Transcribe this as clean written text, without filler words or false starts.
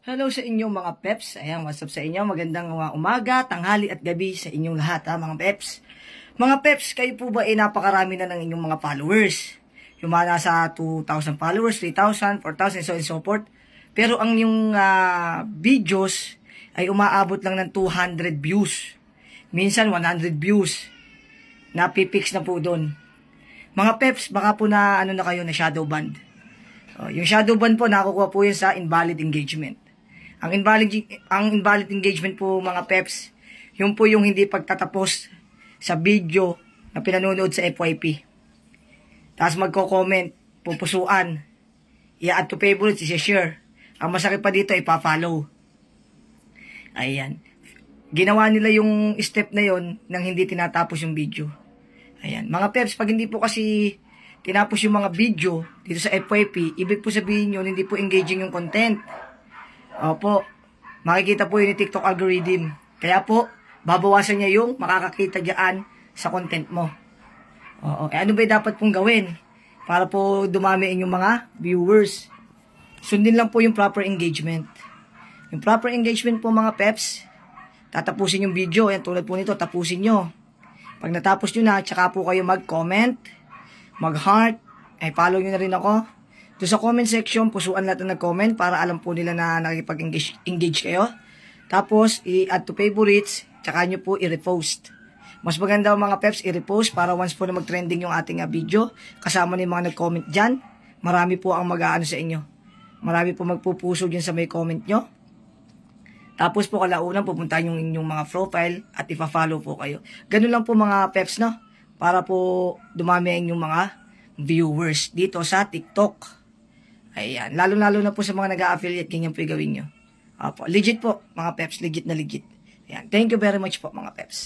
Hello sa inyong mga peps. Ayan, what's up sa inyo? Magandang umaga, tanghali at gabi sa inyong lahat mga peps. Mga peps, kayo po ba napakarami na ng inyong mga followers? Yung mga nasa 2,000 followers, 3,000, 4,000, so on and so forth. Pero ang yung videos ay umaabot lang ng 200 views. Minsan 100 views. Napipix na po doon. Mga peps, baka po na ano na kayo na shadow ban. Yung shadow ban po, nakukuha po yun sa invalid engagement. Ang invalid engagement po mga peps, yun po yung hindi pagtatapos sa video na pinanonood sa FYP. Tapos magko-comment, pupusuan, i-add to favorites, i-share. Ang masakit pa dito, ipa-follow. Ayan. Ginawa nila yung step na yon nang hindi tinatapos yung video. Ayan. Mga peps, pag hindi po kasi tinapos yung mga video dito sa FYP, ibig po sabihin yun, hindi po engaging yung content. Opo, makikita po yun yung TikTok algorithm. Kaya po, babawasan niya yung makakakita dyan sa content mo. Oo. Ano ba dapat pong gawin para po dumami inyong mga viewers? Sundin lang po yung proper engagement. Yung proper engagement po mga peps, tatapusin yung video. Yan, tulad po nito, tapusin nyo. Pag natapos nyo na, tsaka po kayo mag-comment, mag-heart, ay follow nyo na rin ako. Doon sa comment section, pusuan lahat na nag-comment para alam po nila na nakikipag-engage kayo. Tapos, i-add to favorites, tsaka nyo po i-repost. Mas maganda mga peps, i-repost para once po na mag-trending yung ating video, kasama na yung mga nag-comment dyan, marami po ang mag-aano sa inyo. Marami po magpupuso dyan sa may comment nyo. Tapos po kalaunan, pupuntahan yung inyong mga profile at ipa-follow po kayo. Ganun lang po mga peps, no? Para po dumami ang inyong mga viewers dito sa TikTok. Ayan. Lalo-lalo na po sa mga nag-a-affiliate, ganyan po yung gawin nyo. Legit po, mga peps. Legit na legit. Ayan. Thank you very much po, mga peps.